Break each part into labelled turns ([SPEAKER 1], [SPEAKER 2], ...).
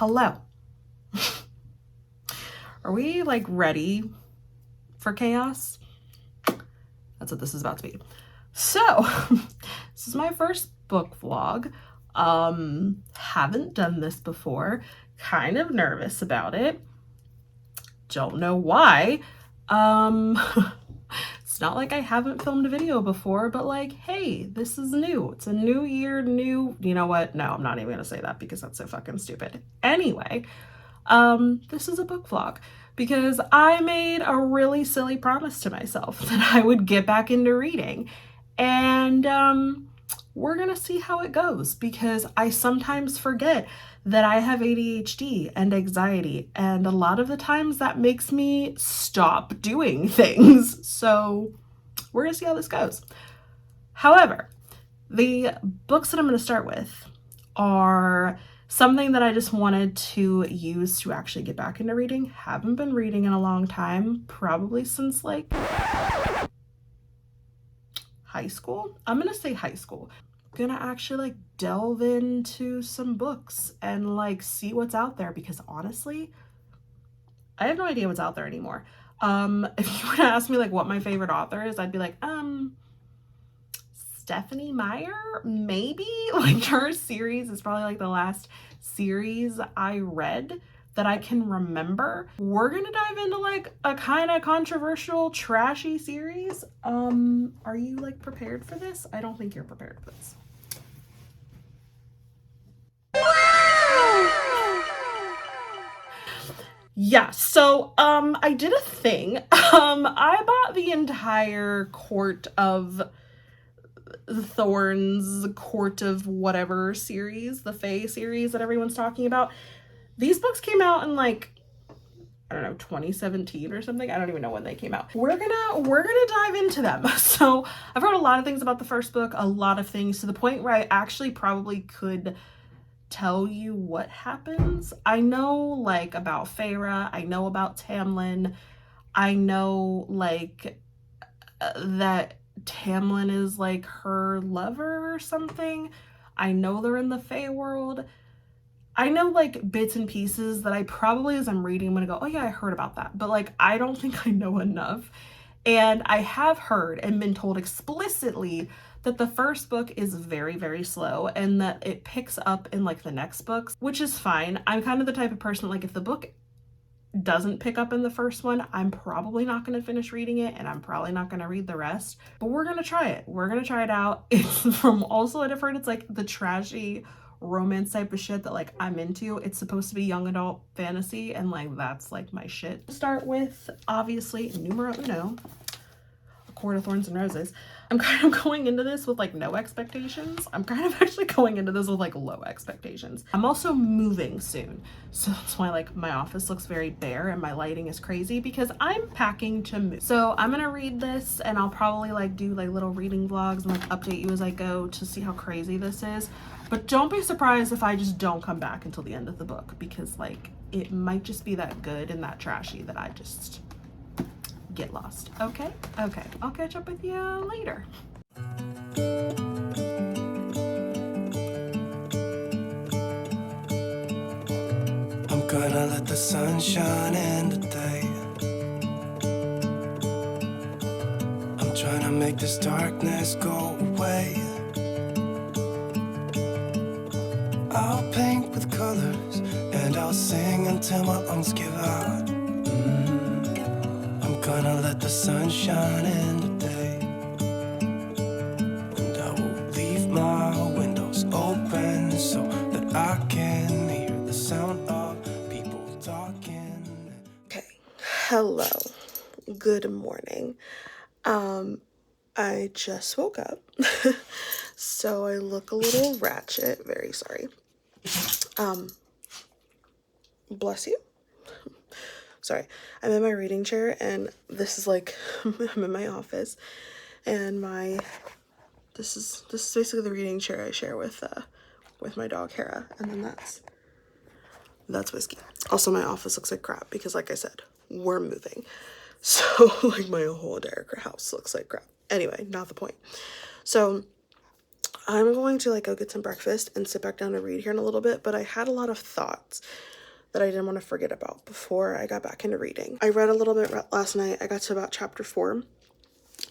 [SPEAKER 1] Hello. Are we like ready for chaos? That's what this is about to be. So, this is my first book vlog. Haven't done this before. Kind of nervous about it. Don't know why. It's not like I haven't filmed a video before, but like, hey, this is new. It's a new year, new, you know what? No, I'm not even gonna say that because that's so fucking stupid. Anyway, this is a book vlog because I made a really silly promise to myself that I would get back into reading. And we're gonna see how it goes because I sometimes forget that I have ADHD and anxiety, and a lot of the times that makes me stop doing things. So we're gonna see how this goes. However, the books that I'm gonna start with are something that I just wanted to use to actually get back into reading. Haven't been reading in a long time, probably since like high school. I'm gonna say high school. I'm gonna actually like delve into some books and like see what's out there because honestly, I have no idea what's out there anymore. If you were to ask me like what my favorite author is, I'd be like, Stephanie Meyer, maybe. Like her series is probably like the last series I read that I can remember. We're gonna dive into like a kind of controversial, trashy series. Are you like prepared for this? I don't think you're prepared for this. Yeah, so I did a thing. I bought the entire Court of Thorns, Court of whatever series, the Fey series that everyone's talking about. These books came out in like, I don't know, 2017 or something. I don't even know when they came out. We're gonna dive into them. So I've heard a lot of things about the first book, a lot of things to the point where I actually probably could tell you what happens. I know like about Feyre, I know about Tamlin, I know like that Tamlin is like her lover or something. I know they're in the Fey world. I know like bits and pieces that I probably as I'm reading I'm gonna go, oh yeah, I heard about that, but like I don't think I know enough. And I have heard and been told explicitly that the first book is very, very slow and that it picks up in like the next books, which is fine. I'm kind of the type of person, like if the book doesn't pick up in the first one, I'm probably not going to finish reading it and I'm probably not going to read the rest, but we're going to try it. We're going to try it out. It's from also what I've heard, it's like the trashy romance type of shit that like I'm into. It's supposed to be young adult fantasy and like that's like my shit. Start with obviously numero uno, A Court of Thorns and Roses. I'm kind of going into this with like no expectations. I'm kind of actually going into this with like low expectations. I'm also moving soon, so that's why like my office looks very bare and my lighting is crazy because I'm packing to move. So I'm gonna read this and I'll probably like do like little reading vlogs and like update you as I go to see how crazy this is. But don't be surprised if I just don't come back until the end of the book because like it might just be that good and that trashy that I just get lost. Okay, I'll catch up with you later.
[SPEAKER 2] I'm gonna let the sun shine in today. I'm trying to make this darkness go away. I'll paint with colors and I'll sing until my lungs give out. I'm gonna let the sun shine in today, and I will leave my windows open so that I can hear the sound of people talking.
[SPEAKER 1] Okay, hello, good morning. I just woke up, so I look a little ratchet, very sorry. Bless you. Sorry, I'm in my reading chair and this is like, I'm in my office and this is basically the reading chair I share with my dog Hera, and then that's Whiskey. Also my office looks like crap because like I said, we're moving. So like my whole entire house looks like crap. Anyway, not the point. So I'm going to like go get some breakfast and sit back down and read here in a little bit, but I had a lot of thoughts. that I didn't want to forget about before I got back into reading. I read a little bit last night. I got to about chapter 4.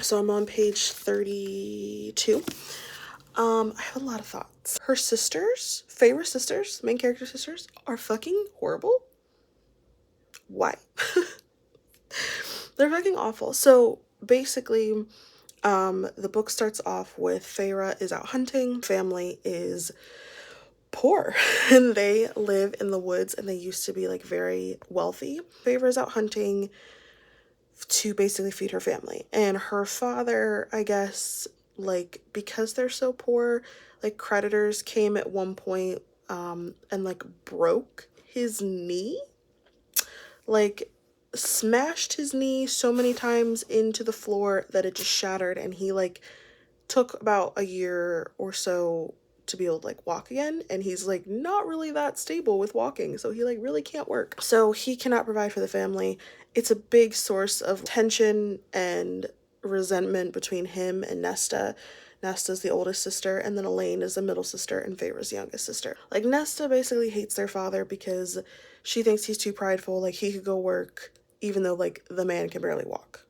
[SPEAKER 1] So I'm on page 32. I have a lot of thoughts. Her sisters, Feyre's sisters, main character sisters, are fucking horrible. Why? They're fucking awful. So basically, the book starts off with Feyre is out hunting. Family is poor and they live in the woods and they used to be like very wealthy. Feyre is out hunting to basically feed her family. And her father, I guess, like, because they're so poor, like, creditors came at one point, and, like, broke his knee. Like, smashed his knee so many times into the floor that it just shattered, and he, like, took about a year or so to be able to like walk again, and he's like not really that stable with walking, so he like really can't work, so he cannot provide for the family. It's a big source of tension and resentment between him and Nesta. Nesta's the oldest sister, and then Elaine is the middle sister, and Feyre's the youngest sister. Like, Nesta basically hates their father because she thinks he's too prideful, like he could go work even though like the man can barely walk.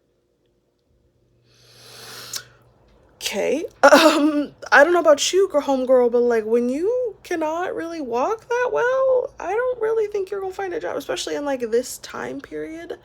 [SPEAKER 1] Okay. I don't know about you, homegirl, but like when you cannot really walk that well, I don't really think you're gonna find a job, especially in like this time period.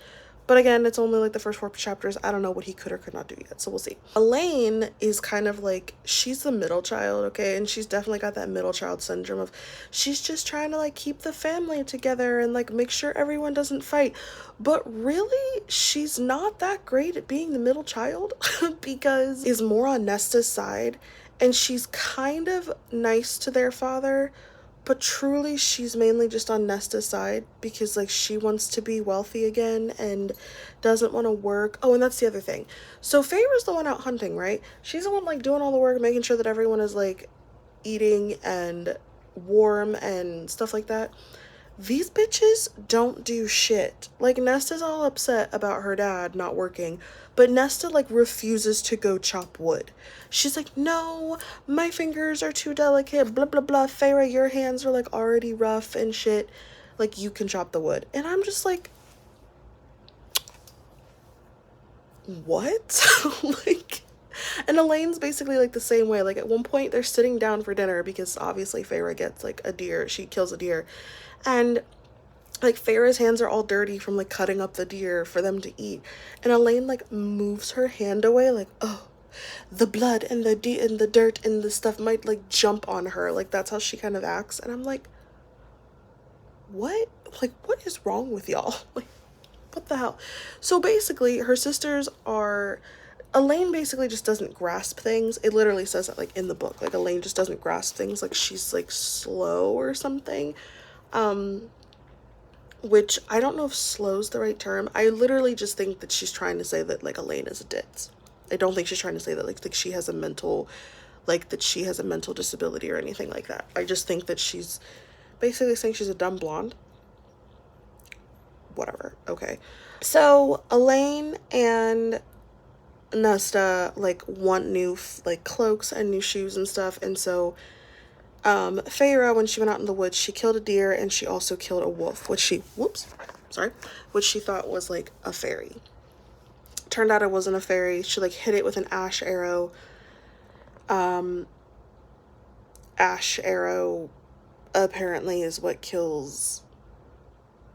[SPEAKER 1] But again, it's only like the first 4 chapters. I don't know what he could or could not do yet, so we'll see. Elaine is kind of like, she's the middle child, okay? And she's definitely got that middle child syndrome of, she's just trying to like keep the family together and like make sure everyone doesn't fight. But really, she's not that great at being the middle child because is more on Nesta's side. And she's kind of nice to their father, but truly she's mainly just on Nesta's side because like she wants to be wealthy again and doesn't want to work. Oh, and that's the other thing. So Feyre's the one out hunting, right? She's the one like doing all the work, making sure that everyone is like eating and warm and stuff like that. These bitches don't do shit. Like, Nesta's all upset about her dad not working, but Nesta, like, refuses to go chop wood. She's like, no, my fingers are too delicate, blah, blah, blah. Feyre, your hands are, like, already rough and shit. Like, you can chop the wood. And I'm just like, what? Like, and Elaine's basically, like, the same way. Like, at one point, they're sitting down for dinner because obviously Feyre gets, like, a deer. She kills a deer. And like Feyre's hands are all dirty from like cutting up the deer for them to eat, and Elaine like moves her hand away like, oh, the blood and the dirt and the stuff might like jump on her. Like, that's how she kind of acts. And I'm like, what? Like, what is wrong with y'all? Like, what the hell? So basically her sisters are, Elaine basically just doesn't grasp things. It literally says that like in the book, like Elaine just doesn't grasp things, like she's like slow or something. Which I don't know if slow's the right term. I literally just think that she's trying to say that like Elaine is a ditz. I don't think she's trying to say that like she has a mental, like that she has a mental disability or anything like that. I just think that she's basically saying she's a dumb blonde. Whatever. Okay. So Elaine and Nesta like want new like cloaks and new shoes and stuff, and so Feyre, when she went out in the woods, she killed a deer and she also killed a wolf, which she thought was like a fairy. Turned out it wasn't a fairy. She like hit it with an ash arrow. Ash arrow apparently is what kills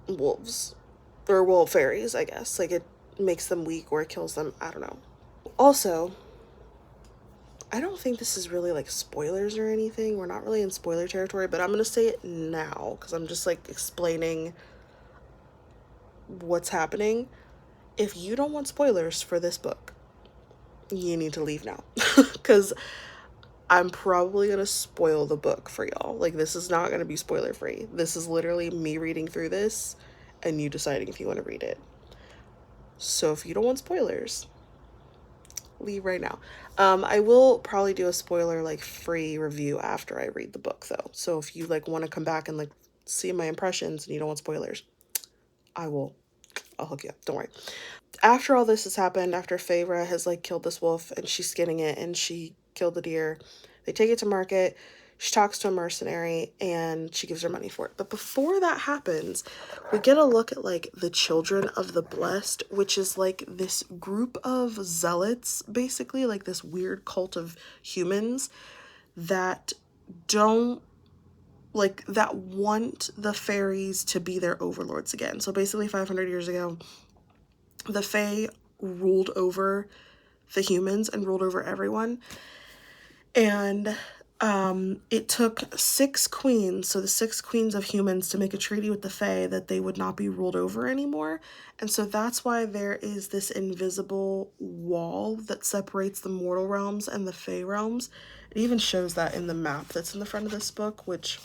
[SPEAKER 1] wolves, or well, fairies, I guess. Like, it makes them weak or it kills them. I don't know. Also, I don't think this is really like spoilers or anything. We're not really in spoiler territory, but I'm gonna say it now because I'm just like explaining what's happening. If you don't want spoilers for this book, you need to leave now because I'm probably gonna spoil the book for y'all. Like, this is not gonna be spoiler free. This is literally me reading through this and you deciding if you want to read it. So if you don't want spoilers, leave right now. I will probably do a spoiler like free review after I read the book though. So if you like want to come back and like see my impressions and you don't want spoilers, I'll hook you up. Don't worry. After all this has happened, after Feyre has like killed this wolf and she's skinning it and she killed the deer, they take it to market. She talks to a mercenary and she gives her money for it. But before that happens, we get a look at like the Children of the Blessed, which is like this group of zealots, basically like this weird cult of humans that don't like that want the fairies to be their overlords again. So basically 500 years ago, the Fae ruled over the humans and ruled over everyone. And it took 6 queens, so the 6 queens of humans, to make a treaty with the Fae that they would not be ruled over anymore. And so that's why there is this invisible wall that separates the mortal realms and the Fae realms. It even shows that in the map that's in the front of this book, which,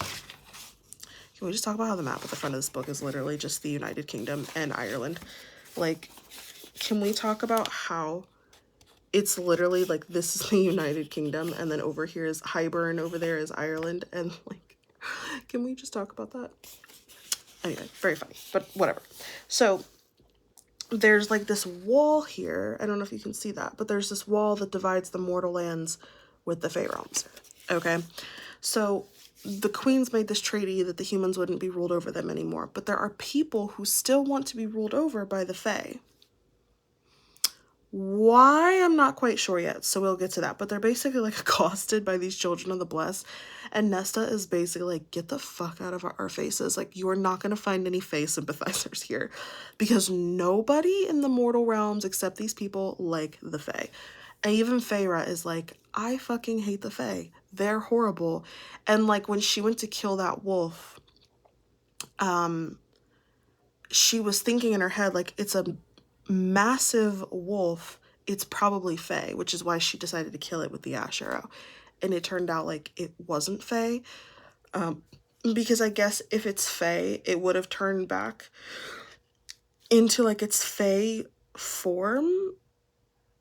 [SPEAKER 1] can we just talk about how the map at the front of this book is literally just the United Kingdom and Ireland? Like, can we talk about how it's literally like this is the United Kingdom and then over here is Highburn, over there is Ireland, and like, can we just talk about that? Anyway, very funny, but whatever. So there's like this wall here. I don't know if you can see that, but there's this wall that divides the mortal lands with the Fae realms. Okay, so the queens made this treaty that the humans wouldn't be ruled over them anymore, but there are people who still want to be ruled over by the Fae. Why, I'm not quite sure yet, so we'll get to that. But they're basically like accosted by these Children of the Blessed, and Nesta is basically like, get the fuck out of our faces. Like, you are not going to find any Fae sympathizers here, because nobody in the mortal realms except these people like the Fae. And even Feyre is like, I fucking hate the Fae. They're horrible. And like when she went to kill that wolf, she was thinking in her head, like, it's a massive wolf, it's probably Fae, which is why she decided to kill it with the ash arrow. And it turned out like it wasn't Fae, because I guess if it's Fae, it would have turned back into like its Fae form,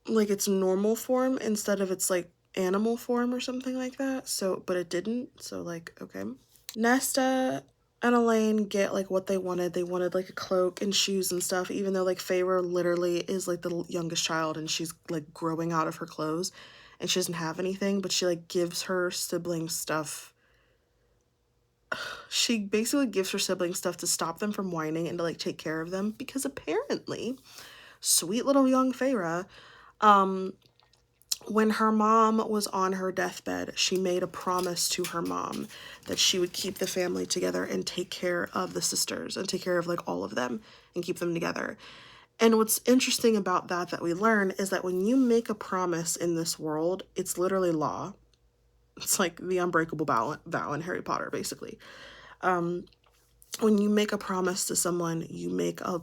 [SPEAKER 1] like its normal form, instead of its like animal form or something like that. So, but it didn't, so like, okay. Nesta and Elaine get like what they wanted. They wanted like a cloak and shoes and stuff, even though like Feyre literally is like the youngest child and she's like growing out of her clothes and she doesn't have anything, but she like gives her siblings stuff. She basically gives her siblings stuff to stop them from whining and to like take care of them, because apparently sweet little young Feyre, when her mom was on her deathbed, she made a promise to her mom that she would keep the family together and take care of the sisters and take care of like all of them and keep them together. And what's interesting about that we learn is that when you make a promise in this world, it's literally law. It's like the unbreakable vow in Harry Potter, basically. When you make a promise to someone, you make a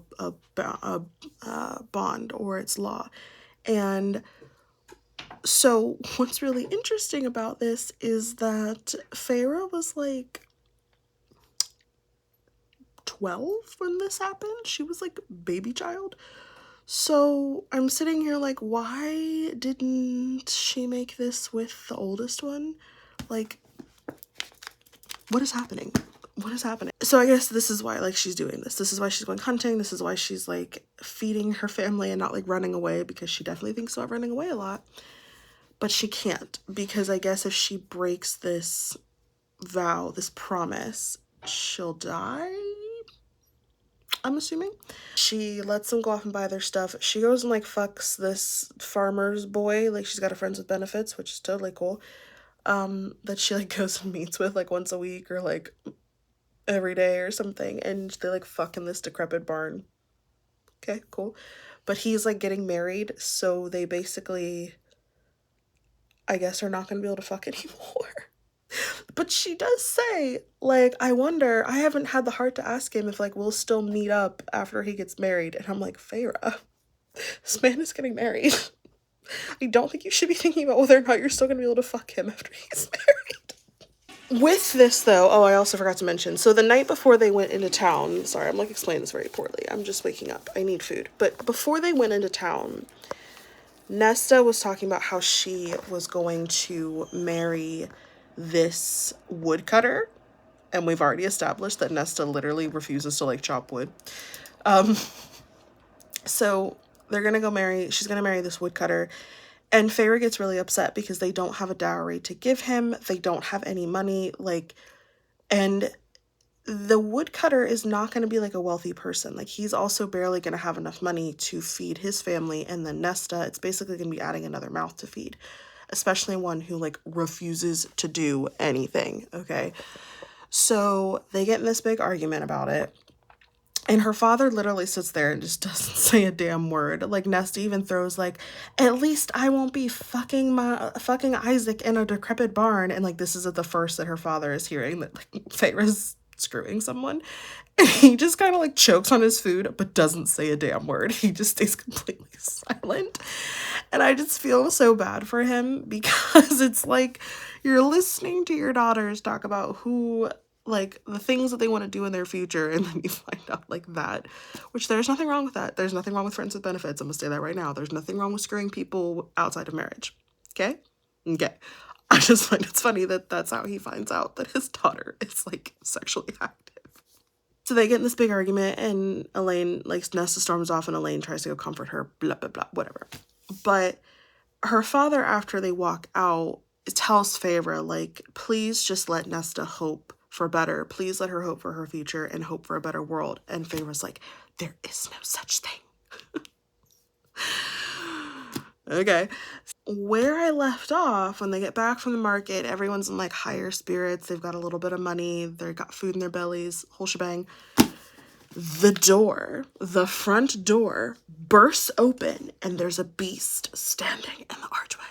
[SPEAKER 1] bond, or it's law. And so what's really interesting about this is that Feyre was like 12 when this happened. She was like baby child. So I'm sitting here like, why didn't she make this with the oldest one? Like, what is happening? What is happening? So I guess this is why like she's doing this. This is why she's going hunting. This is why she's like feeding her family and not like running away, because she definitely thinks about running away a lot. But she can't, because I guess if she breaks this vow, this promise, she'll die, I'm assuming. She lets them go off and buy their stuff. She goes and like fucks this farmer's boy, like she's got a friends with benefits, which is totally cool, that she like goes and meets with like once a week or like every day or something, and they like fuck in this decrepit barn. Okay, cool. But he's like getting married, so they basically, I guess, are not going to be able to fuck anymore. But she does say, like, I wonder, I haven't had the heart to ask him if, like, we'll still meet up after he gets married. And I'm like, Feyre, this man is getting married. I don't think you should be thinking about whether or not you're still going to be able to fuck him after he gets married. With this, though, oh, I also forgot to mention, so the night before they went into town, sorry, I'm, like, explaining this very poorly. I'm just waking up. I need food. But before they went into town, Nesta was talking about how she was going to marry this woodcutter, and we've already established that Nesta literally refuses to like chop wood. So they're gonna go marry, she's gonna marry this woodcutter, And Feyre gets really upset because they don't have a dowry to give him. They don't have any money. Like, and the woodcutter is not going to be like a wealthy person. Like, he's also barely going to have enough money to feed his family. And then Nesta, it's basically going to be adding another mouth to feed, especially one who like refuses to do anything. Okay. So they get in this big argument about it. And her father literally sits there and just doesn't say a damn word. Like, Nesta even throws like, at least I won't be fucking Isaac in a decrepit barn. And like, this is at the first that her father is hearing that like Feyre's screwing someone. And he just kind of like chokes on his food, but doesn't say a damn word. He just stays completely silent. And I just feel so bad for him because it's like you're listening to your daughters talk about who, like, the things that they want to do in their future, and then you find out like that, which there's nothing wrong with that. There's nothing wrong with friends with benefits. I'm gonna say that right now. There's nothing wrong with screwing people outside of marriage. Okay? Okay. I just find it's funny that that's how he finds out that his daughter is like sexually active. So they get in this big argument, and Elaine, like, Nesta storms off, and Elaine tries to go comfort her, blah, blah, blah, whatever. But her father, after they walk out, tells Feyre, like, please just let Nesta hope for better. Please let her hope for her future and hope for a better world. And Feyre's like, there is no such thing. Okay. Where I left off, when they get back from the market, everyone's in like higher spirits. They've got a little bit of money. They've got food in their bellies, whole shebang. The front door bursts open, and there's a beast standing in the archway.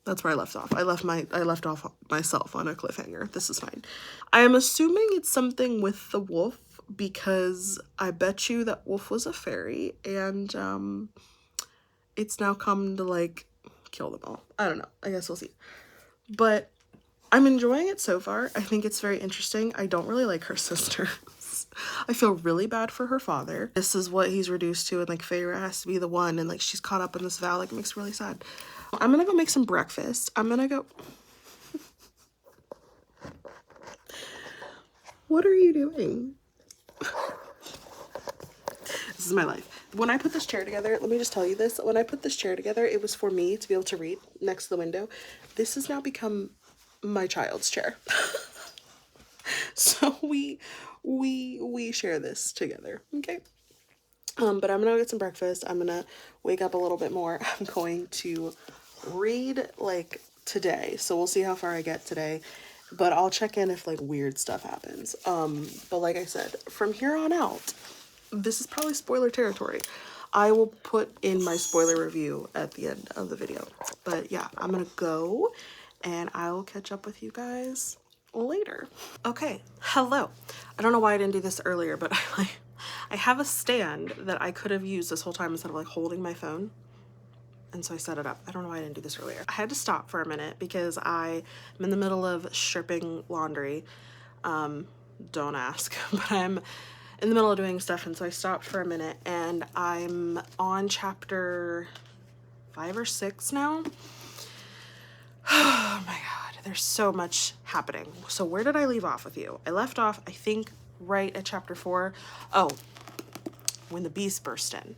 [SPEAKER 1] That's where I left off. I left off myself on a cliffhanger. This is fine. I am assuming it's something with the wolf, because I bet you that wolf was a fairy, and it's now come to like kill them all. I don't know. I guess we'll see. But I'm enjoying it so far. I think it's very interesting. I don't really like her sisters. I feel really bad for her father. This is what he's reduced to, and like Feyre has to be the one, and like she's caught up in this vow. Like, it makes me really sad. I'm gonna go make some breakfast. I'm gonna go. What are you doing? This is my life. When I put this chair together, let me just tell you this. When I put this chair together, it was for me to be able to read next to the window. This has now become my child's chair. So we share this together, okay? But I'm gonna get some breakfast. I'm gonna wake up a little bit more. I'm going to read like today, so we'll see how far I get today. But I'll check in if like weird stuff happens. But like I said, from here on out, this is probably spoiler territory. I will put in my spoiler review at the end of the video. But yeah, I'm gonna go, and I will catch up with you guys later. Okay, hello. I don't know why I didn't do this earlier, but I have a stand that I could have used this whole time instead of like holding my phone. And so I set it up. I don't know why I didn't do this earlier. I had to stop for a minute because I'm in the middle of stripping laundry. Don't ask, but I'm in the middle of doing stuff, and so I stopped for a minute, and I'm on chapter 5 or 6 now. Oh my god, there's so much happening. So where did I leave off with you? I left off, I think, right at chapter 4. Oh, when the beast burst in.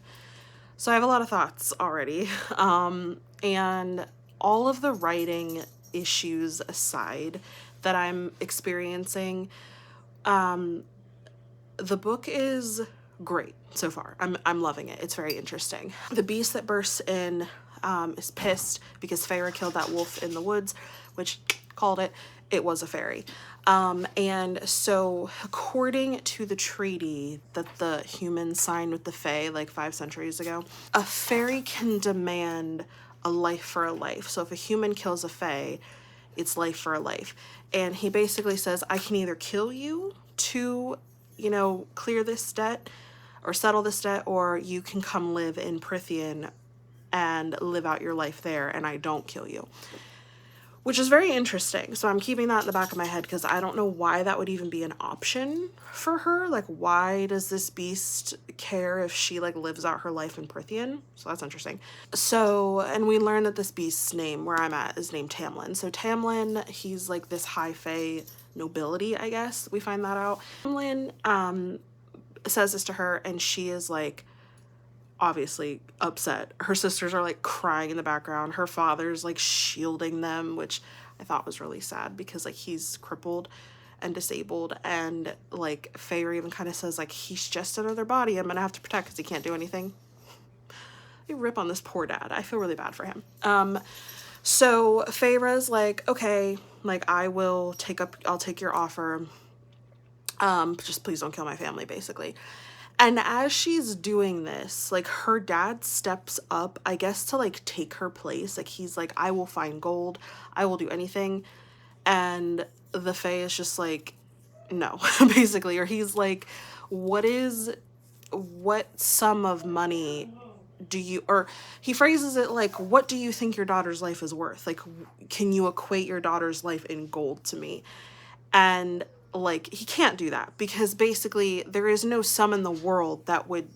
[SPEAKER 1] So I have a lot of thoughts already. And all of the writing issues aside that I'm experiencing, the book is great so far. I'm loving it. It's very interesting. The beast that bursts in is pissed because Feyre killed that wolf in the woods, which called it. It was a fairy. And so according to the treaty that the humans signed with the Fae like 5 centuries ago, a fairy can demand a life for a life. So if a human kills a Fae, it's life for a life. And he basically says, I can either kill you to, you know, clear this debt or settle this debt, or you can come live in Prythian and live out your life there, and I don't kill you. Which is very interesting. So I'm keeping that in the back of my head because I don't know why that would even be an option for her. Like, why does this beast care if she like lives out her life in Prythian? So that's interesting. So, and we learn that this beast's name, where I'm at, is named Tamlin. So Tamlin, he's like this high fae nobility, I guess. We find that out. Tamlin says this to her, and she is like, obviously upset. Her sisters are like crying in the background. Her father's like shielding them, which I thought was really sad because like he's crippled and disabled, and like Feyre even kind of says like he's just another body I'm gonna have to protect because he can't do anything. They rip on this poor dad. I feel really bad for him. So Feyre's like, okay, like I'll take your offer. Just please don't kill my family, basically. And as she's doing this, like her dad steps up, I guess, to like take her place. Like he's like, I will find gold. I will do anything. And the Fae is just like, no, basically. Or he's like, what sum of money do you, or he phrases it like, what do you think your daughter's life is worth? Like, can you equate your daughter's life in gold to me? And like he can't do that because basically there is no sum in the world that would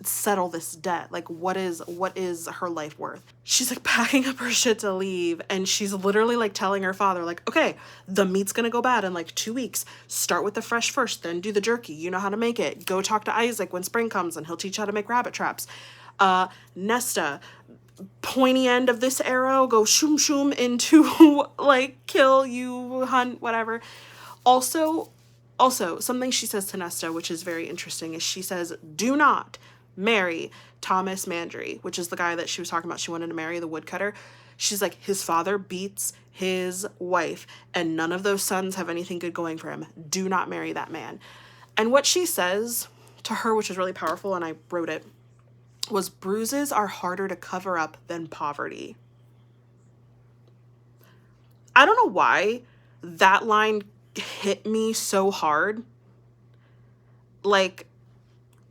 [SPEAKER 1] settle this debt. Like what is her life worth? She's like packing up her shit to leave, and she's literally like telling her father like, okay, the meat's gonna go bad in like 2 weeks. Start with the fresh first, then do the jerky. You know how to make it. Go talk to Isaac when spring comes and he'll teach you how to make rabbit traps. Nesta, pointy end of this arrow, go shoom shoom into like kill, you hunt, whatever. Also, something she says to Nesta, which is very interesting, is she says, do not marry Thomas Mandry, which is the guy that she was talking about. She wanted to marry, the woodcutter. She's like, his father beats his wife, and none of those sons have anything good going for him. Do not marry that man. And what she says to her, which is really powerful, and I wrote it, was bruises are harder to cover up than poverty. I don't know why that line hit me so hard. Like,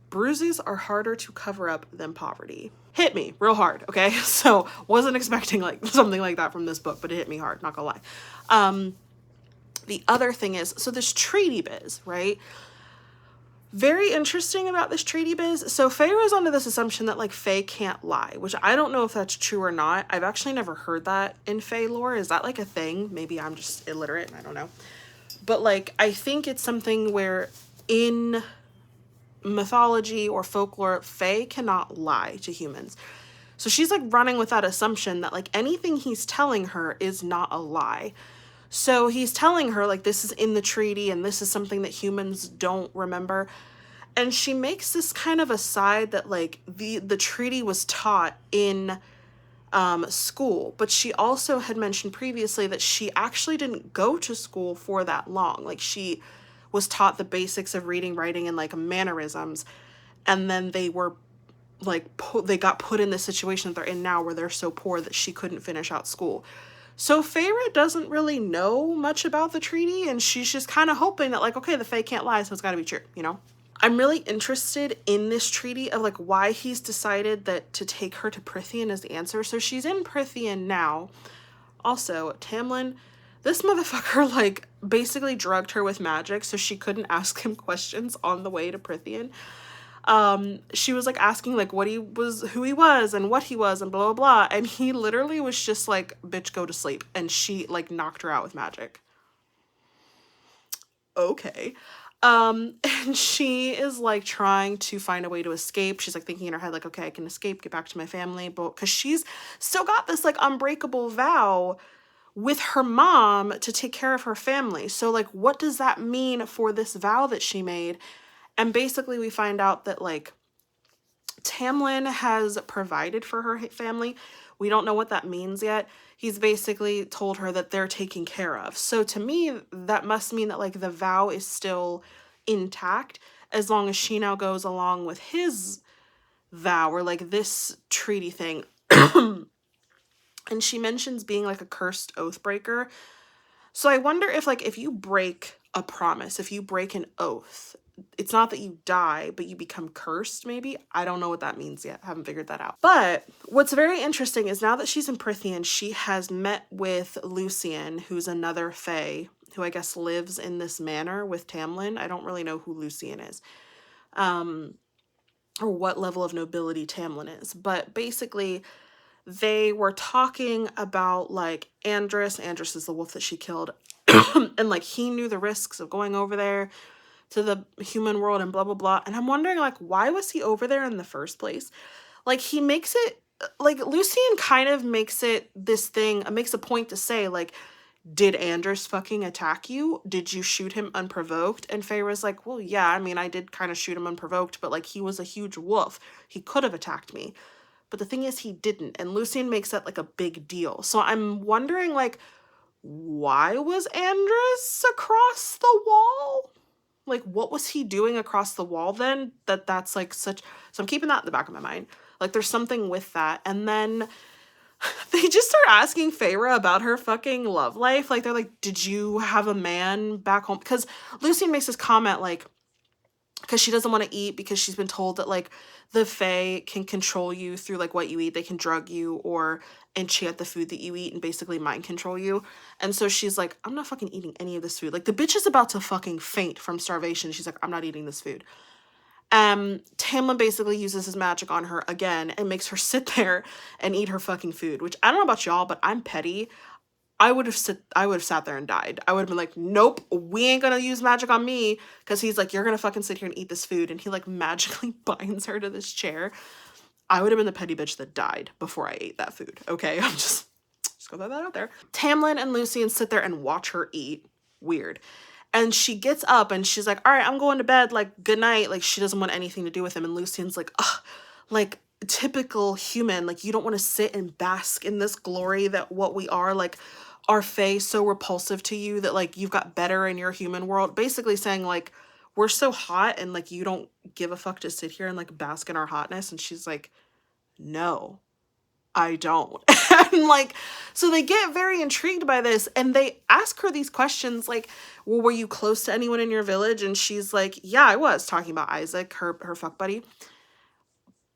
[SPEAKER 1] bruises are harder to cover up than poverty. Hit me real hard, okay? So wasn't expecting like something like that from this book, but it hit me hard, not gonna lie. The other thing is, so this treaty biz, right? Very interesting about this treaty biz. So Feyre is under this assumption that like Fae can't lie, which I don't know if that's true or not. I've actually never heard that in Fae lore. Is that like a thing? Maybe I'm just illiterate and I don't know. But like, I think it's something where in mythology or folklore, Fae cannot lie to humans. So she's like running with that assumption that like anything he's telling her is not a lie. So he's telling her like this is in the treaty and this is something that humans don't remember. And she makes this kind of aside that like the treaty was taught in school, but she also had mentioned previously that she actually didn't go to school for that long. Like she was taught the basics of reading, writing, and like mannerisms, and then they were like they got put in the situation that they're in now where they're so poor that she couldn't finish out school. So Feyre doesn't really know much about the treaty, and she's just kind of hoping that like, okay, the Fae can't lie, so it's got to be true, you know? I'm really interested in this treaty of like why he's decided that to take her to Prythian is the answer. So she's in Prythian now. Also, Tamlin, this motherfucker like basically drugged her with magic so she couldn't ask him questions on the way to Prythian. She was like asking like who he was and what he was and blah, blah, blah. And he literally was just like, bitch, go to sleep. And she like knocked her out with magic. Okay. And she is like trying to find a way to escape. She's like thinking in her head, like, okay, I can escape, get back to my family. But because she's still got this like unbreakable vow with her mom to take care of her family. So like, what does that mean for this vow that she made? And basically we find out that like Tamlin has provided for her family. We don't know what that means yet. He's basically told her that they're taken care of. So to me, that must mean that like the vow is still intact as long as she now goes along with his vow or like this treaty thing. And she mentions being like a cursed oath breaker. So I wonder if like if you break a promise, if you break an oath, it's not that you die, but you become cursed, maybe. I don't know what that means yet. I haven't figured that out. But what's very interesting is now that she's in Prythian, she has met with Lucian, who's another Fae, who I guess lives in this manor with Tamlin. I don't really know who Lucian is. Or what level of nobility Tamlin is. But basically, they were talking about like Andrus. Andrus is the wolf that she killed. And like he knew the risks of going over there to the human world and blah, blah, blah. And I'm wondering, like, why was he over there in the first place? Like, he makes it, like, Lucian kind of makes it this thing, makes a point to say, like, did Andros fucking attack you? Did you shoot him unprovoked? And Feyre's like, well, yeah, I mean, I did kind of shoot him unprovoked, but, like, he was a huge wolf. He could have attacked me. But the thing is, he didn't. And Lucian makes that, like, a big deal. So I'm wondering, like, why was Andros across the wall? Like, what was he doing across the wall then? That's, like, such... So I'm keeping that in the back of my mind. Like, there's something with that. And then they just start asking Feyre about her fucking love life. Like, they're like, did you have a man back home? Because Lucian makes this comment, like, because she doesn't want to eat because she's been told that, like, the Fae can control you through, like, what you eat. They can drug you or enchant the food that you eat and basically mind control you. And so she's like, I'm not fucking eating any of this food. Like, the bitch is about to fucking faint from starvation. She's like, I'm not eating this food. Tamlin basically uses his magic on her again and makes her sit there and eat her fucking food, which I don't know about y'all, but I'm petty. I would have sat there and died. I would have been like, nope, we ain't gonna use magic on me. Because he's like, you're gonna fucking sit here and eat this food. And he, like, magically binds her to this chair. I would have been the petty bitch that died before I ate that food. Okay, I'm just gonna throw that out there. Tamlin and Lucian sit there and watch her eat. Weird. And she gets up and she's like, all right, I'm going to bed. Like, good night. Like, she doesn't want anything to do with him. And Lucian's like, ugh, like, typical human. Like, you don't want to sit and bask in this glory that what we are. Like, are Fae so repulsive to you that, like, you've got better in your human world? Basically saying, like, we're so hot and, like, you don't give a fuck to sit here and, like, bask in our hotness. And she's like, no, I don't. And, like, so they get very intrigued by this and they ask her these questions like, well, were you close to anyone in your village? And she's like, yeah, I was, talking about Isaac, her fuck buddy.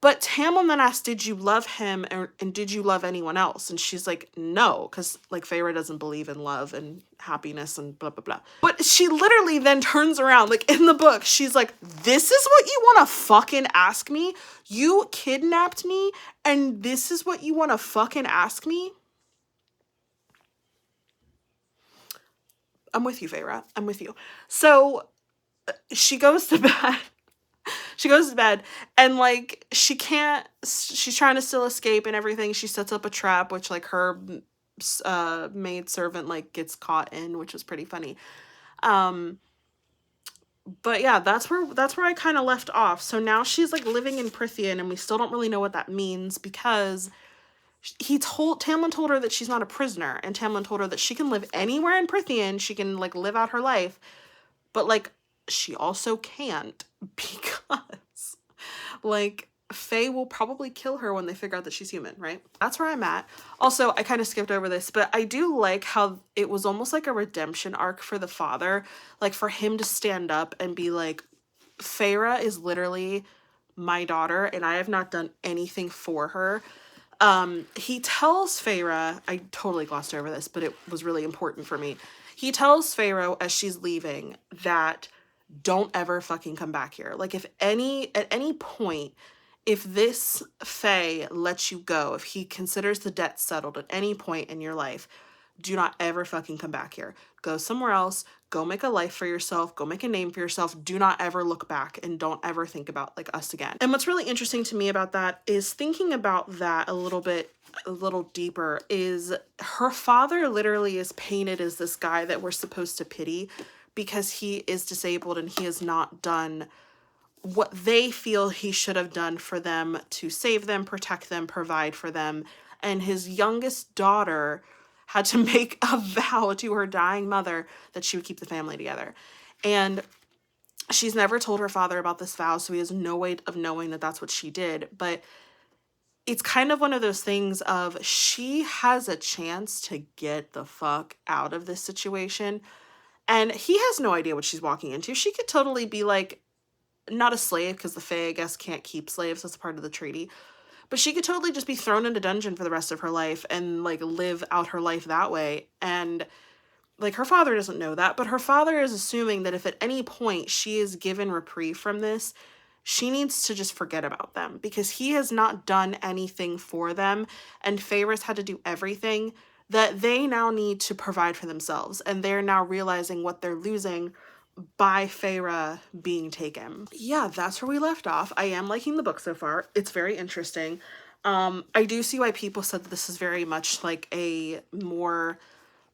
[SPEAKER 1] But Tamlin then asked, did you love him and did you love anyone else? And she's like, no, because, like, Feyre doesn't believe in love and happiness and blah, blah, blah. But she literally then turns around, like, in the book, she's like, this is what you want to fucking ask me? You kidnapped me and this is what you want to fucking ask me? I'm with you, Feyre. I'm with you. So she goes to bed. She goes to bed and, like, she's trying to still escape and everything. She sets up a trap, which, like, her maid servant, like, gets caught in, which was pretty funny. But yeah, that's where I kind of left off. So now she's, like, living in Prythian and we still don't really know what that means because Tamlin told her that she's not a prisoner, and Tamlin told her that she can live anywhere in Prythian. She can, like, live out her life, but, like, she also can't because, like, Fae will probably kill her when they figure out that she's human, right? That's where I'm at. Also, I kind of skipped over this, but I do like how it was almost like a redemption arc for the father, like, for him to stand up and be like, Feyre is literally my daughter and I have not done anything for her. He tells Feyre, I totally glossed over this, but it was really important for me. He tells Feyre as she's leaving that don't ever fucking come back here. Like, at any point, if this Fae lets you go, if he considers the debt settled at any point in your life, do not ever fucking come back here. Go somewhere else. Go make a life for yourself. Go make a name for yourself. Do not ever look back and don't ever think about, like, us again. And what's really interesting to me about that is thinking about that a little deeper is her father literally is painted as this guy that we're supposed to pity because he is disabled and he has not done what they feel he should have done for them to save them, protect them, provide for them. And his youngest daughter had to make a vow to her dying mother that she would keep the family together. And she's never told her father about this vow, so he has no way of knowing that that's what she did. But it's kind of one of those things of she has a chance to get the fuck out of this situation. And he has no idea what she's walking into. She could totally be, like, not a slave, because the Fae, I guess, can't keep slaves. That's part of the treaty. But she could totally just be thrown into dungeon for the rest of her life and, like, live out her life that way. And, like, her father doesn't know that, but her father is assuming that if at any point she is given reprieve from this, she needs to just forget about them because he has not done anything for them, and Feyre's had to do everything that they now need to provide for themselves. And they're now realizing what they're losing by Feyre being taken. Yeah, that's where we left off. I am liking the book so far. It's very interesting. I do see why people said that this is very much like a more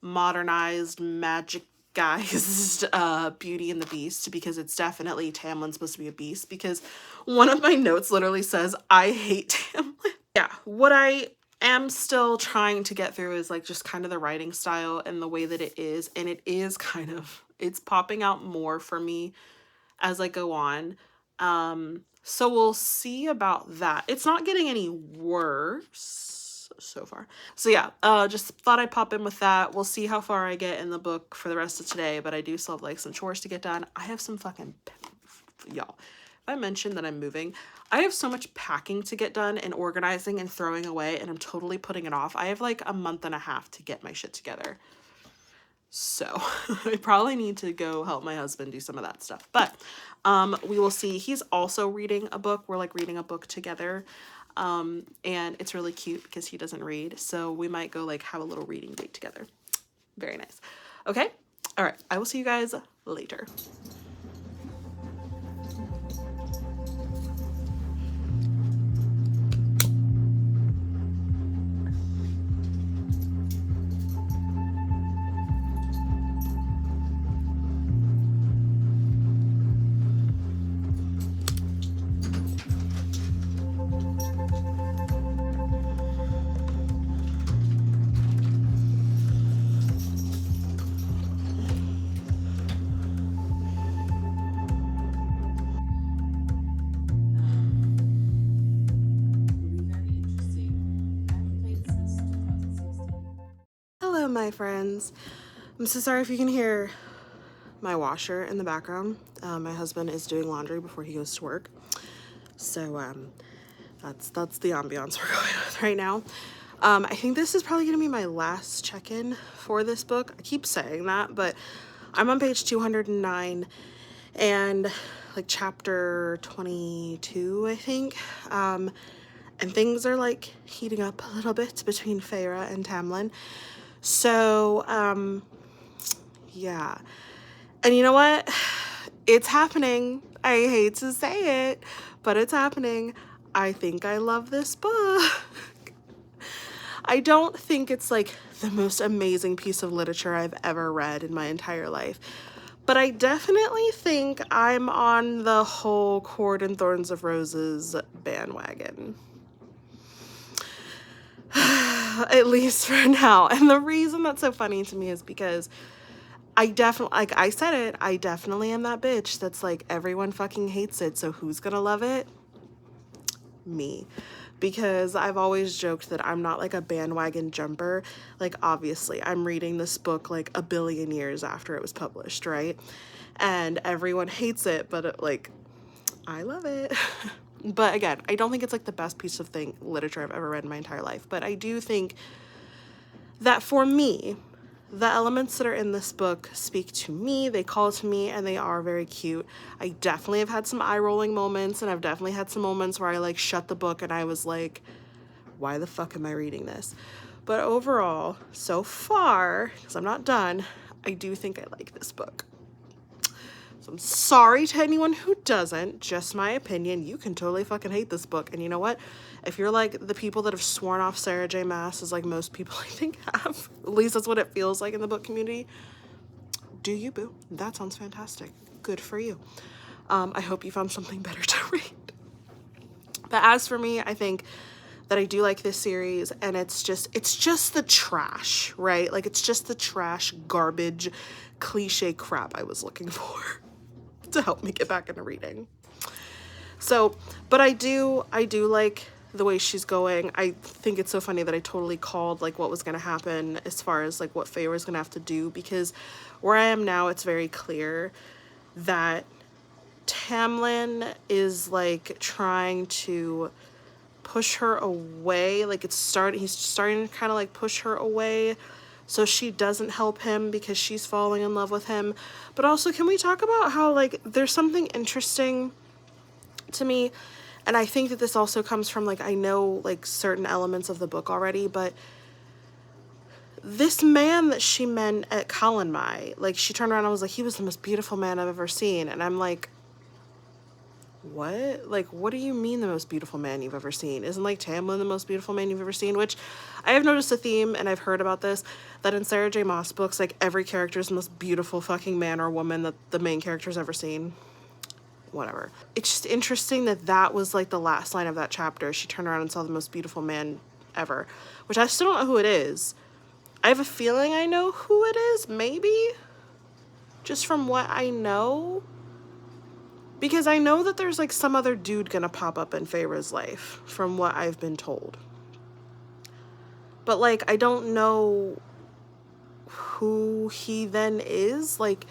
[SPEAKER 1] modernized, magic guised Beauty and the Beast, because it's definitely Tamlin's supposed to be a beast, because one of my notes literally says, I hate Tamlin. Yeah, what I am still trying to get through is like just kind of the writing style and the way that it is, and it is kind of, it's popping out more for me as I go on. So we'll see about that. It's not getting any worse so far. So yeah, just thought I'd pop in with that. We'll see how far I get in the book for the rest of today, but I do still have like some chores to get done. I have some fucking, y'all, if I mentioned that I'm moving, I have so much packing to get done and organizing and throwing away, and I'm totally putting it off. I have like a month and a half to get my shit together. So I probably need to go help my husband do some of that stuff. But we will see. He's also reading a book. We're like reading a book together. And it's really cute because he doesn't read. So we might go like have a little reading date together. Very nice. Okay. All right. I will see you guys later. Hello, my friends. I'm so sorry if you can hear my washer in the background. My husband is doing laundry before he goes to work. So that's the ambiance we're going with right now. I think this is probably going to be my last check-in for this book. I keep saying that, but I'm on page 209 and like chapter 22, I think. And things are like heating up a little bit between Feyre and Tamlin. So, yeah. And you know what? It's happening. I hate to say it, but it's happening. I think I love this book. I don't think it's like the most amazing piece of literature I've ever read in my entire life, but I definitely think I'm on the whole Cord and Thorns of Roses bandwagon. At least for now. And the reason that's so funny to me is because I definitely, like I said it, I definitely am that bitch that's like, everyone fucking hates it, so who's gonna love it? Me. Because I've always joked that I'm not like a bandwagon jumper. Like, obviously, I'm reading this book like a billion years after it was published, right? And everyone hates it, but like, I love it. But again, I don't think it's like the best piece of literature I've ever read in my entire life. But I do think that for me, the elements that are in this book speak to me, they call to me, and they are very cute. I definitely have had some eye-rolling moments, and I've definitely had some moments where I like shut the book and I was like, why the fuck am I reading this? But overall, so far, because I'm not done, I do think I like this book. So I'm sorry to anyone who doesn't, just my opinion. You can totally fucking hate this book. And you know what? If you're like the people that have sworn off Sarah J Maas, as like most people I think have, at least that's what it feels like in the book community, do you, boo? That sounds fantastic. Good for you. I hope you found something better to read. But as for me, I think that I do like this series, and it's just the trash, right? Like, it's just the trash, garbage, cliche crap I was looking for to help me get back into reading. So, but I do like the way she's going. I think it's so funny that I totally called like what was going to happen as far as like what Feyre was going to have to do, because where I am now, it's very clear that Tamlin is like trying to push her away. Like he's starting to kind of like push her away so she doesn't help him because she's falling in love with him. But also, can we talk about how like there's something interesting to me, and I think that this also comes from like, I know like certain elements of the book already, but this man that she met at Colin, like, she turned around and was like, he was the most beautiful man I've ever seen. And I'm like, what? Like, what do you mean the most beautiful man you've ever seen? Isn't, like, Tamlin the most beautiful man you've ever seen? Which I have noticed a theme, and I've heard about this, that in Sarah J. Maas books, like, every character is the most beautiful fucking man or woman that the main character's ever seen. Whatever. It's just interesting that that was, like, the last line of that chapter. She turned around and saw the most beautiful man ever, which I still don't know who it is. I have a feeling I know who it is, maybe? Just from what I know? Because I know that there's, like, some other dude gonna pop up in Feyre's life, from what I've been told. But, like, I don't know who he then is. Like,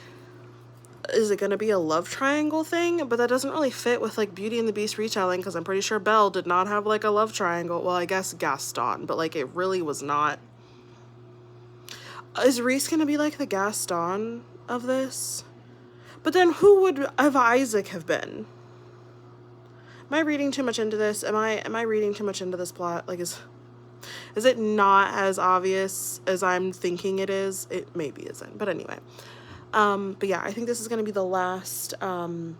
[SPEAKER 1] is it gonna be a love triangle thing? But that doesn't really fit with, like, Beauty and the Beast retelling, because I'm pretty sure Belle did not have, like, a love triangle. Well, I guess Gaston, but, like, it really was not. Is Rhys gonna be, like, the Gaston of this? But then who would Isaac have been? Am I reading too much into this? Am I reading too much into this plot? Like, is it not as obvious as I'm thinking it is? It maybe isn't, but anyway. But yeah, I think this is gonna be the last, sorry,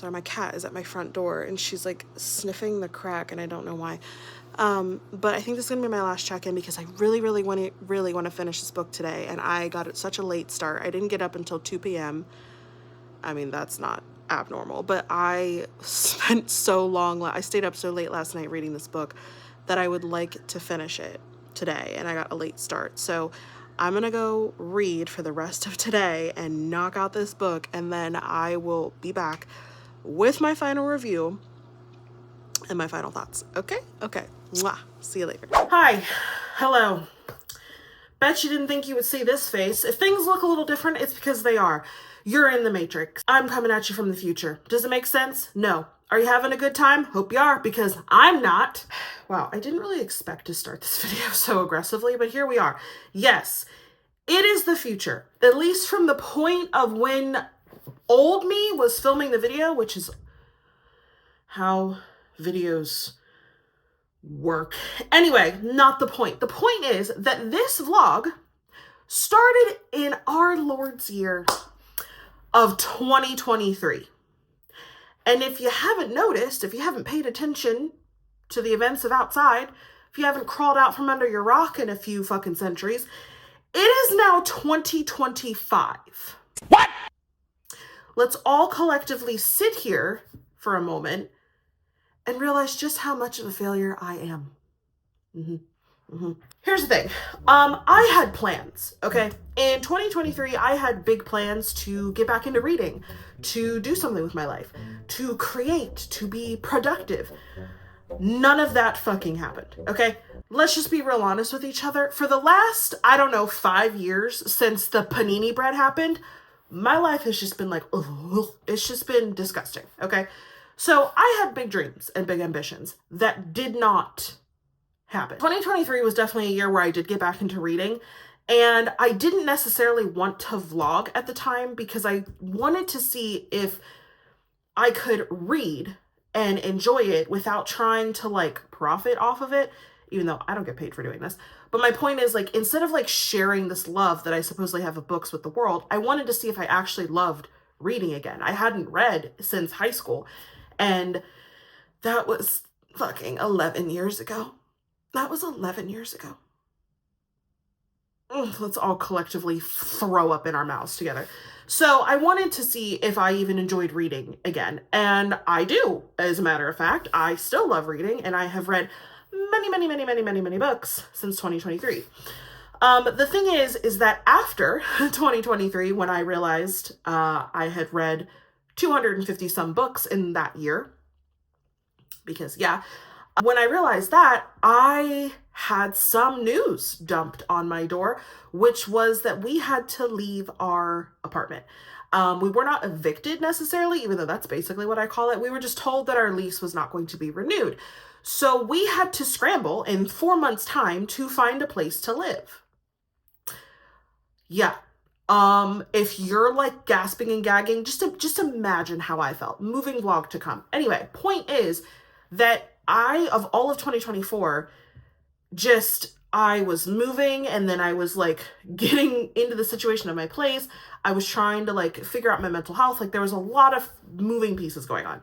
[SPEAKER 1] my cat is at my front door and she's, like, sniffing the crack and I don't know why. But I think this is gonna be my last check-in because I really want to finish this book today, and I got it such a late start. I didn't get up until 2 p.m. I mean, that's not abnormal, but I spent so long, I stayed up so late last night reading this book that I would like to finish it today, and I got a late start. So I'm gonna go read for the rest of today and knock out this book, and then I will be back with my final review and my final thoughts. Okay? Mwah. See you later. Hi. Hello. Bet you didn't think you would see this face. If things look a little different, it's because they are. You're in the Matrix. I'm coming at you from the future. Does it make sense? No. Are you having a good time? Hope you are, because I'm not. Wow, I didn't really expect to start this video so aggressively, but here we are. Yes, it is the future. At least from the point of when old me was filming the video, which is how videos work. Anyway, not the point. The point is that this vlog started in our Lord's year of 2023. And if you haven't noticed, if you haven't paid attention to the events of outside, if you haven't crawled out from under your rock in a few fucking centuries, it is now 2025. What? Let's all collectively sit here for a moment and realize just how much of a failure I am. Here's the thing. I had plans, okay? In 2023, I had big plans to get back into reading, to do something with my life, to create, to be productive. None of that fucking happened, okay? Let's just be real honest with each other. For the last, 5 years since the panini bread happened, my life has just been like, ugh, it's just been disgusting, okay? So I had big dreams and big ambitions that did not happen. 2023 was definitely a year where I did get back into reading, and I didn't necessarily want to vlog at the time because I wanted to see if I could read and enjoy it without trying to, like, profit off of it, even though I don't get paid for doing this. But my point is, like, instead of, like, sharing this love that I supposedly have of books with the world, I wanted to see if I actually loved reading again. I hadn't read since high school. And that was fucking 11 years ago. That was 11 years ago. Ugh, let's all collectively throw up in our mouths together. So I wanted to see if I even enjoyed reading again. And I do, as a matter of fact. I still love reading, and I have read many books since 2023. The thing is that after 2023, when I realized I had read 250 some books in that year, because yeah, when I realized that, I had some news dumped on my door, which was that we had to leave our apartment. We were not evicted necessarily, even though that's basically what I call it. We were just told that our lease was not going to be renewed. So we had to scramble in 4 months' time to find a place to live. Yeah. If you're, like, gasping and gagging, just imagine how I felt. Moving vlog to come. Anyway, point is that of all of 2024, just I was moving, and then I was like getting into the situation of my place. I was trying to like figure out my mental health. Like there was a lot of moving pieces going on.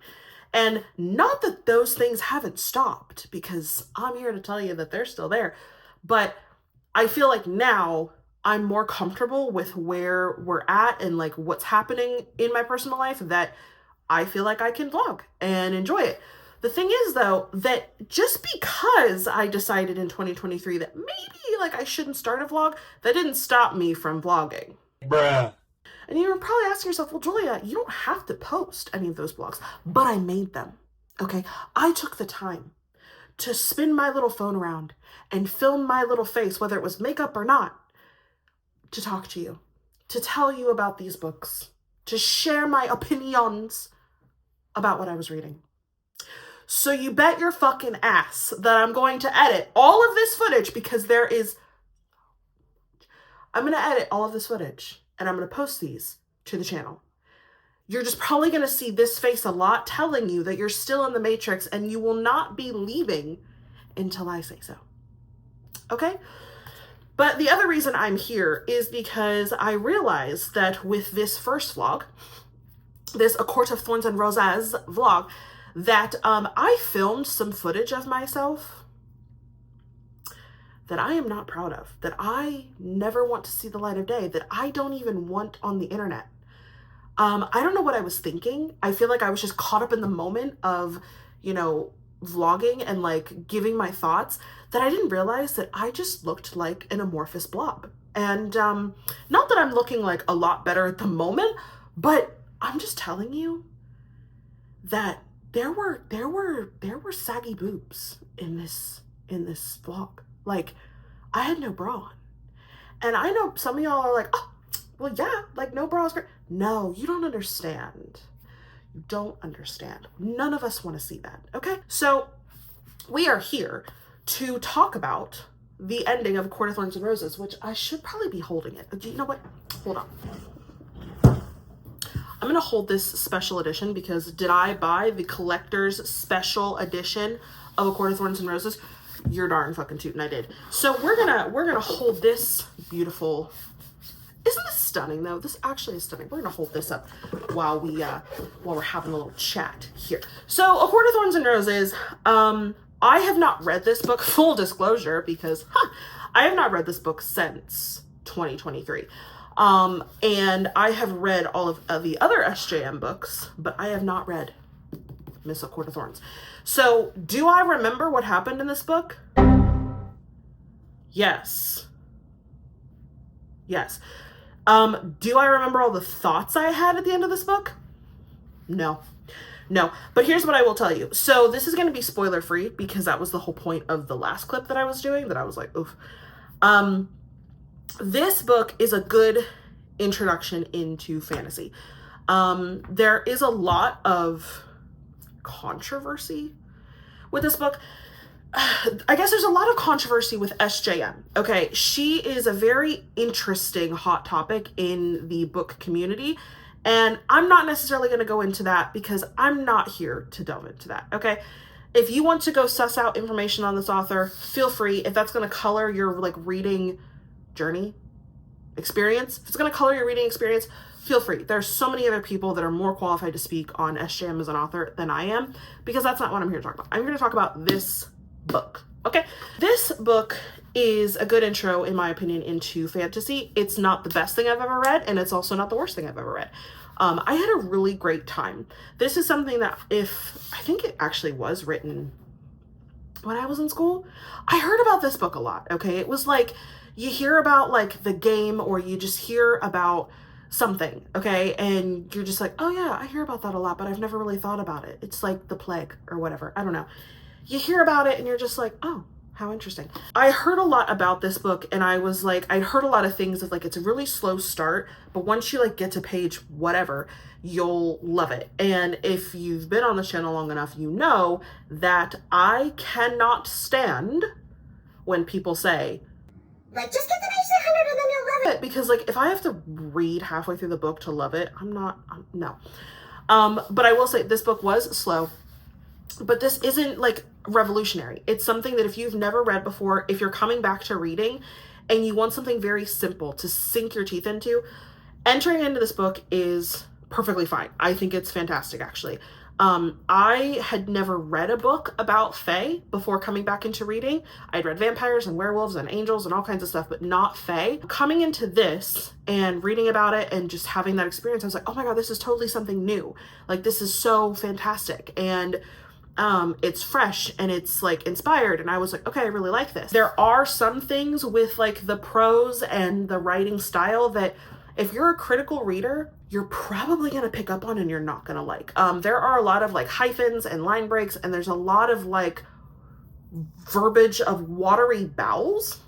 [SPEAKER 1] And not that those things haven't stopped, because I'm here to tell you that they're still there. But I feel like now I'm more comfortable with where we're at and like what's happening in my personal life, that I feel like I can vlog and enjoy it. The thing is, though, that just because I decided in 2023 that maybe like I shouldn't start a vlog, that didn't stop me from vlogging.
[SPEAKER 2] Bruh.
[SPEAKER 1] And you're probably asking yourself, well, Julia, you don't have to post any of those vlogs, but I made them. Okay, I took the time to spin my little phone around and film my little face, whether it was makeup or not, to talk to you, to tell you about these books, to share my opinions about what I was reading. So you bet your fucking ass that I'm going to edit all of this footage, because I'm going to edit all of this footage and I'm going to post these to the channel. You're just probably going to see this face a lot, telling you that you're still in the Matrix and you will not be leaving until I say so. Okay? But the other reason I'm here is because I realized that with this first vlog, this A Court of Thorns and Roses vlog, that I filmed some footage of myself that I am not proud of, that I never want to see the light of day, that I don't even want on the internet. I don't know what I was thinking. I feel like I was just caught up in the moment of, you know, vlogging and like giving my thoughts, that I didn't realize that I just looked like an amorphous blob. And not that I'm looking like a lot better at the moment, but I'm just telling you that there were saggy boobs in this vlog. Like, I had no bra on. And I know some of y'all are like, oh, well, yeah, like no bra is great. No, you don't understand. You don't understand. None of us want to see that, okay? So we are here to talk about the ending of Court of Thorns and Roses, which I should probably be holding it. But you know what? Hold on. I'm going to hold this special edition, because did I buy the collector's special edition of A Court of Thorns and Roses? You're darn fucking tootin' I did. So we're gonna hold this beautiful. Isn't this stunning though? This actually is stunning. We're gonna hold this up while we're having a little chat here. So A Court of Thorns and Roses, I have not read this book, full disclosure, because I have not read this book since 2023. And I have read all of the other SJM books, but I have not read Miss A Court of Thorns. So do I remember what happened in this book? Yes. Yes. Do I remember all the thoughts I had at the end of this book? No. No. But here's what I will tell you. So this is going to be spoiler free, because that was the whole point of the last clip that I was doing, that I was like, oof. This book is a good introduction into fantasy. There is a lot of controversy with this book. I guess there's a lot of controversy with SJM. Okay, she is a very interesting hot topic in the book community, and I'm not necessarily going to go into that, because I'm not here to delve into that. Okay, if you want to go suss out information on this author, feel free. If that's going to color your like reading journey experience, if it's going to color your reading experience, feel free. There's so many other people that are more qualified to speak on SJM as an author than I am, because that's not what I'm here to talk about. I'm here to talk about this book. Okay, this book is a good intro, in my opinion, into fantasy. It's not the best thing I've ever read, and it's also not the worst thing I've ever read. I had a really great time. This is something that, I think it actually was written when I was in school. I heard about this book a lot. Okay, it was like, you hear about like the game, or you just hear about something, okay, and you're just like, oh yeah, I hear about that a lot, but I've never really thought about it. It's like the plague or whatever. I don't know. You hear about it and you're just like, oh, how interesting. I heard a lot about this book, and I was like, I heard a lot of things of like, it's a really slow start, but once you like get to page whatever, you'll love it. And if you've been on the channel long enough, you know that I cannot stand when people say, like, just get the page to 100 and then you'll love it. Because like, if I have to read halfway through the book to love it, no. But I will say this book was slow. But this isn't like revolutionary. It's something that if you've never read before, if you're coming back to reading and you want something very simple to sink your teeth into, entering into this book is perfectly fine. I think it's fantastic, actually. I had never read a book about Fae before coming back into reading. I'd read vampires and werewolves and angels and all kinds of stuff, but not Fae. Coming into this and reading about it and just having that experience, I was like, oh my God, this is totally something new. Like, this is so fantastic. And it's fresh and it's like inspired, and I was like, okay, I really like this. There are some things with like the prose and the writing style that if you're a critical reader, you're probably going to pick up on and you're not going to like. There are a lot of like hyphens and line breaks, and there's a lot of like verbiage of watery vowels.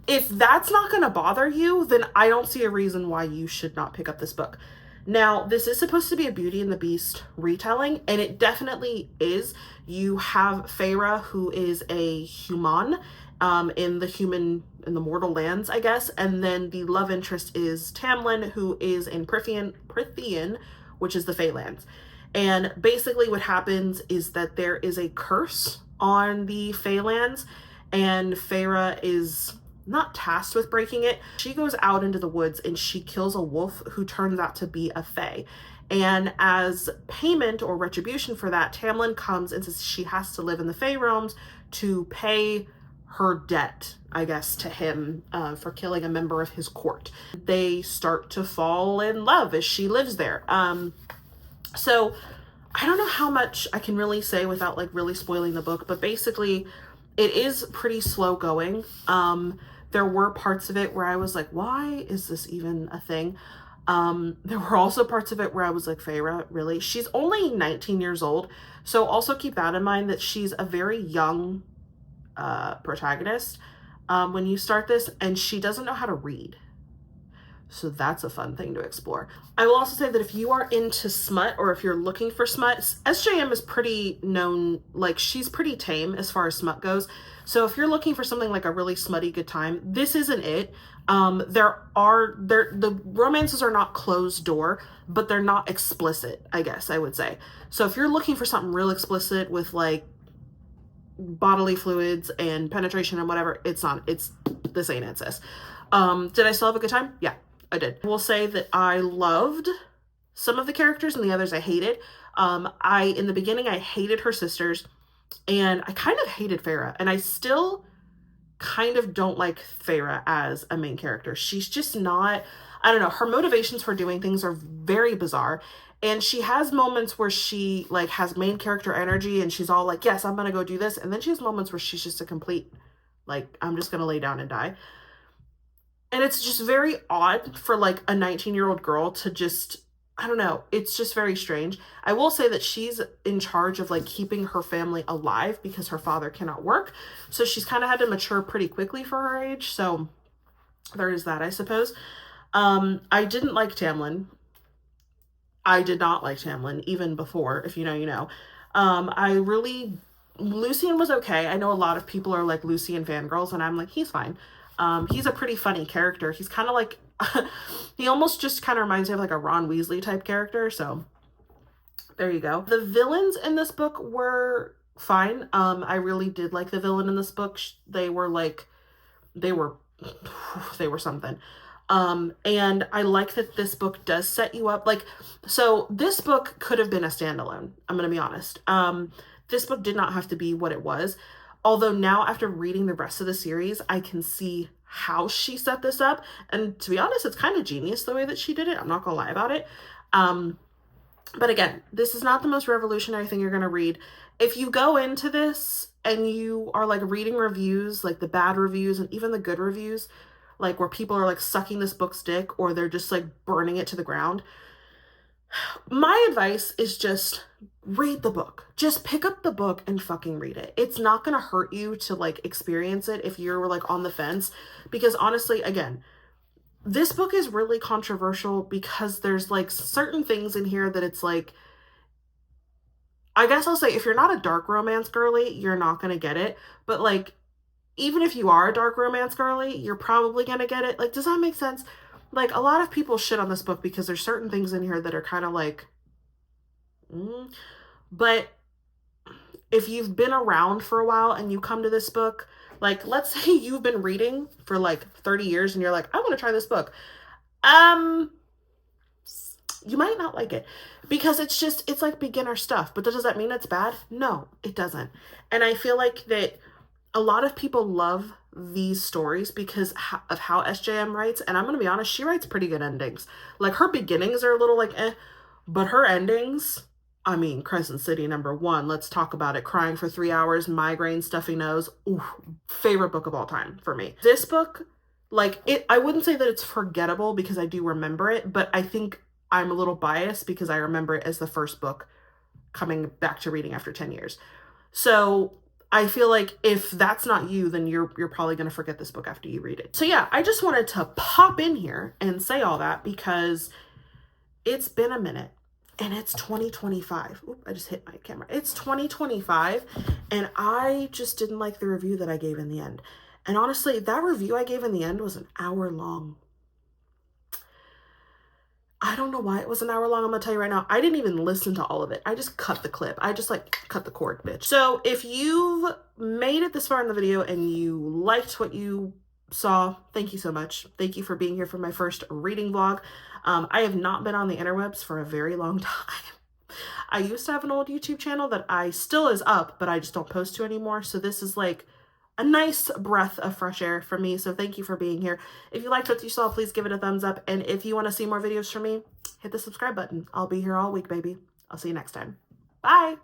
[SPEAKER 1] If that's not going to bother you, then I don't see a reason why you should not pick up this book. Now, this is supposed to be a Beauty and the Beast retelling, and it definitely is. You have Feyre, who is a human, in the mortal lands, I guess, and then the love interest is Tamlin, who is in Prythian, which is the Feylands. And basically what happens is that there is a curse on the Feylands, and Feyre is not tasked with breaking it. She goes out into the woods and she kills a wolf who turns out to be a Fae. And as payment or retribution for that, Tamlin comes and says she has to live in the Fae realms to pay her debt, I guess, to him for killing a member of his court. They start to fall in love as she lives there. So I don't know how much I can really say without like really spoiling the book, but basically it is pretty slow going. There were parts of it where I was like, why is this even a thing? There were also parts of it where I was like, Feyre, really? She's only 19 years old. So also keep that in mind, that she's a very young protagonist when you start this, and she doesn't know how to read. So that's a fun thing to explore. I will also say that if you are into smut, or if you're looking for smut, SJM is pretty known, like she's pretty tame as far as smut goes. So if you're looking for something like a really smutty good time, this isn't it. The romances are not closed door, but they're not explicit, I guess I would say. So if you're looking for something real explicit with like bodily fluids and penetration and whatever, this ain't it, sis. Did I still have a good time? Yeah, I did. I will say that I loved some of the characters and the others I hated. In the beginning, I hated her sisters, and I kind of hated Feyre, and I still kind of don't like Feyre as a main character. She's just not, I don't know, her motivations for doing things are very bizarre. And she has moments where she like has main character energy and she's all like, yes, I'm gonna go do this. And then she has moments where she's just a complete, like, I'm just gonna lay down and die. And it's just very odd for like a 19-year-old girl to just, I don't know, it's just very strange. I will say that she's in charge of like keeping her family alive because her father cannot work. So she's kind of had to mature pretty quickly for her age. So there is that, I suppose. I didn't like Tamlin. I did not like Tamlin even before, if you know, you know. Lucian was okay. I know a lot of people are like Lucian fangirls, and I'm like, he's fine. He's a pretty funny character. He's kind of like, he almost just kind of reminds me of like a Ron Weasley type character. So there you go. The villains in this book were fine. I really did like the villain in this book. They were something. And I like that this book does set you up. Like, so this book could have been a standalone. I'm going to be honest. This book did not have to be what it was. Although now after reading the rest of the series, I can see how she set this up. And to be honest, it's kind of genius the way that she did it. I'm not going to lie about it. But again, this is not the most revolutionary thing you're going to read. If you go into this and you are like reading reviews, like the bad reviews and even the good reviews, like where people are like sucking this book's dick or they're just like burning it to the ground, my advice is just read the book. Just pick up the book and fucking read it. It's not going to hurt you to like experience it if you're like on the fence, because honestly, again, this book is really controversial because there's like certain things in here that it's like, I guess I'll say if you're not a dark romance girly, you're not going to get it. But like, even if you are a dark romance girly, you're probably going to get it. Like, does that make sense? Like, a lot of people shit on this book because there's certain things in here that are kind of like, But if you've been around for a while and you come to this book, like let's say you've been reading for like 30 years and you're like, I want to try this book. You might not like it because it's like beginner stuff. But does that mean it's bad? No, it doesn't. And I feel like that a lot of people love these stories because of how SJM writes. And I'm going to be honest, she writes pretty good endings. Like her beginnings are a little like but her endings, I mean, Crescent City #1, let's talk about it. Crying for 3 hours, migraine, stuffy nose. Ooh, favorite book of all time for me. This book, like I wouldn't say that it's forgettable because I do remember it, but I think I'm a little biased because I remember it as the first book coming back to reading after 10 years. So I feel like if that's not you, then you're probably going to forget this book after you read it. So yeah, I just wanted to pop in here and say all that because it's been a minute and it's 2025. Oop, I just hit my camera. It's 2025 and I just didn't like the review that I gave in the end. And honestly, that review I gave in the end was an hour long. I don't know why it was an hour long. I'm gonna tell you right now, I didn't even listen to all of it. I just cut the clip. I just like cut the cord, bitch. So if you've made it this far in the video and you liked what you saw, thank you so much. Thank you for being here for my first reading vlog. I have not been on the interwebs for a very long time. I used to have an old YouTube channel that I still is up, but I just don't post to anymore. So this is like a nice breath of fresh air for me. So thank you for being here. If you liked what you saw, please give it a thumbs up. And if you want to see more videos from me, hit the subscribe button. I'll be here all week, baby. I'll see you next time. Bye.